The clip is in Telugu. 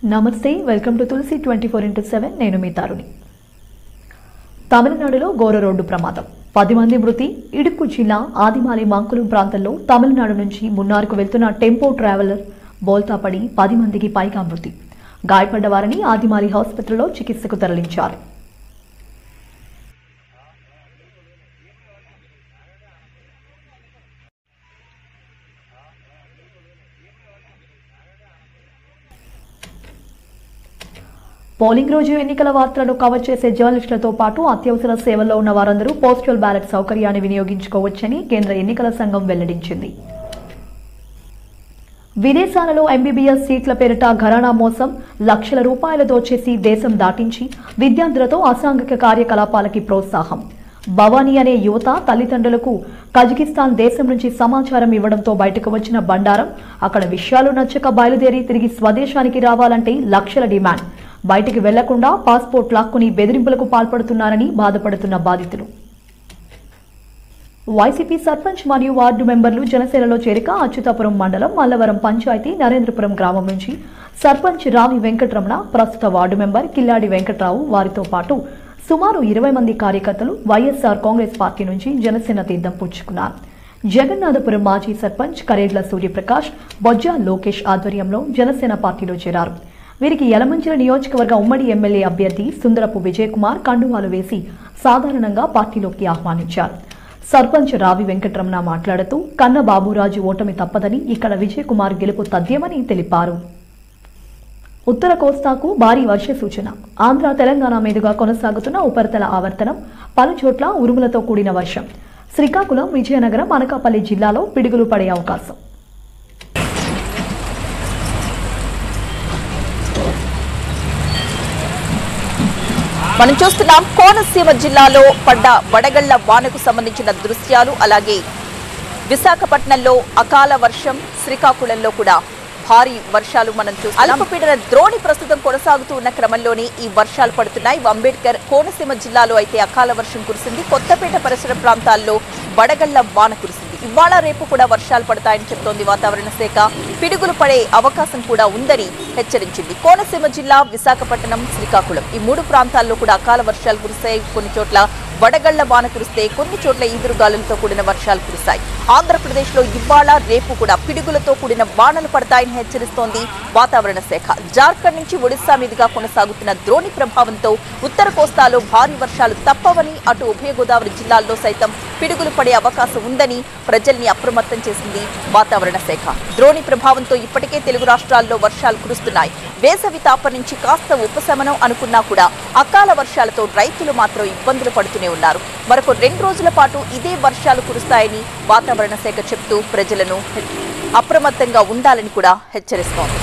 నమస్తే వెల్కమ్ టు తులసి 24/7 నేను మీ తారుని. తమిళనాడులో ఘోర రోడ్డు ప్రమాదం 10 మంది మృతి. ఇడుక్కు జిల్లా ఆదిమాలి మంకులం ప్రాంతంలో తమిళనాడు నుంచి మున్నార్కు వెళ్తున్న టెంపో ట్రావెలర్ బోల్తా పడి 10 మందికి పైగా మృతి. గాయపడ్డ వారిని ఆదిమాలి ఆసుపత్రిలో చికిత్సకు తరలించారు. పోలింగ్ రోజు ఎన్నికల వార్తలను కవర్ చేసే జర్నలిస్టులతో పాటు అత్యవసర సేవల్లో ఉన్న వారందరూ పోస్టల్ బ్యాలెట్ సౌకర్యాన్ని వినియోగించుకోవచ్చని కేంద్ర ఎన్నికల సంఘం వెల్లడించింది. విదేశాలలో ఎంబీబీఎస్ సీట్ల పేరిట ఘరానా మోసం, లక్షల రూపాయలు దోచేసి దేశం దాటించి విద్యార్థులతో అసాంఘిక కార్యకలాపాలకి ప్రోత్సాహం. భవానీ అనే యువత తల్లిదండ్రులకు కజకిస్తాన్ దేశం నుంచి సమాచారం ఇవ్వడంతో బయటకు వచ్చిన బండారం. అక్కడ విషయాలు నచ్చక బయలుదేరి తిరిగి స్వదేశానికి రావాలంటే లక్షల డిమాండ్. బయటికి వెళ్లకుండా పాస్పోర్ట్ లాక్కుని బెదిరింపులకు పాల్పడుతున్నారని బాధపడుతున్న బాధితులు. వైసీపీ సర్పంచ్ మరియు వార్డు మెంబర్లు జనసేనలో చేరిక. అచ్యుతాపురం మండలం మల్లవరం పంచాయతీ నరేంద్రపురం గ్రామం నుంచి సర్పంచ్ రావి వెంకటరమణ, ప్రస్తుత వార్డు మెంబర్ కిల్లాడి వెంకట్రావు, వారితో పాటు సుమారు 20 మంది కార్యకర్తలు వైఎస్ఆర్ కాంగ్రెస్ పార్టీ నుంచి జనసేన తీర్థం పుచ్చుకున్నారు. జగన్నాథపురం మాజీ సర్పంచ్ కరేడ్ల సూర్యప్రకాష్, బొజ్జా లోకేష్ ఆధ్వర్యంలో జనసేన పార్టీలో చేరారు. వీరికి యలమంచిల నియోజకవర్గ ఉమ్మడి ఎమ్మెల్యే అభ్యర్థి సుందరపు విజయ్ కుమార్ కండువాలు వేసి సాధారణంగా పార్టీలోకి ఆహ్వానించారు. సర్పంచ్ రావి వెంకటరమణ మాట్లాడుతూ కన్న బాబురాజు ఓటమి తప్పదని, ఇక్కడ విజయ్ కుమార్ గెలుపు తథ్యమని తెలిపారు. ఉత్తర కోస్తాకు భారీ వర్ష సూచన. ఆంధ్ర తెలంగాణ మీదుగా కొనసాగుతున్న ఉపరితల ఆవర్తనం, పలుచోట్ల ఉరుములతో కూడిన వర్షం. శ్రీకాకుళం, విజయనగరం, అనకాపల్లి జిల్లాలో పిడుగులు పడే అవకాశం. మనం చూస్తున్నాం కోనసీమ జిల్లాలో పడ్డ వడగళ్ల వానకు సంబంధించిన దృశ్యాలు. అలాగే విశాఖపట్నంలో అకాల వర్షం, శ్రీకాకుళంలో కూడా భారీ వర్షాలు మనం చూస్తున్నాం. అల్పపీడన ద్రోణి ప్రస్తుతం కొనసాగుతూ ఉన్న క్రమంలోనే ఈ వర్షాలు పడుతున్నాయి. అంబేద్కర్ కోనసీమ జిల్లాలో అయితే అకాల వర్షం కురిసింది. కొత్తపేట పరిసర ప్రాంతాల్లో వడగళ్ల వాన కురిసింది. ఇవాళ రేపు కూడా వర్షాలు పడతాయని చెప్తోంది వాతావరణ శాఖ. పిడుగులు పడే అవకాశం కూడా ఉందని హెచ్చరించింది. కోనసీమ జిల్లా, విశాఖపట్నం, శ్రీకాకుళం ఈ 3 ప్రాంతాల్లో కూడా అకాల వర్షాలు కురిశాయి. కొన్ని చోట్ల వడగళ్ల వాన కురిస్తే, కొన్ని చోట్ల ఈదురుగాలులతో కూడిన వర్షాలు కురిశాయి. ఆంధ్రప్రదేశ్ లో ఇవాళ రేపు కూడా పిడుగులతో కూడిన వానలు పడతాయని హెచ్చరిస్తోంది వాతావరణ శాఖ. జార్ఖండ్ నుంచి ఒడిశా మీదుగా కొనసాగుతున్న ద్రోణి ప్రభావంతో ఉత్తర కోస్తాలో భారీ వర్షాలు తప్పవని, అటు ఉభయ గోదావరి జిల్లాల్లో సైతం పిడుగులు పడే అవకాశం ఉందని ప్రజల్ని అప్రమత్తం చేసింది వాతావరణ శాఖ. ద్రోణి ప్రభావంతో ఇప్పటికే తెలుగు రాష్ట్రాల్లో వర్షాలు కురుస్తున్నాయి. వేసవి తాపం నుంచి కాస్త ఉపశమనం అనుకున్నా కూడా అకాల వర్షాలతో రైతులు మాత్రం ఇబ్బందులు పడుతూనే ఉన్నారు. మరొక 2 రోజుల పాటు ఇదే వర్షాలు కురుస్తాయని వాతావరణ శాఖ చెప్తూ ప్రజలను అప్రమత్తంగా ఉండాలని కూడా హెచ్చరిస్తోంది.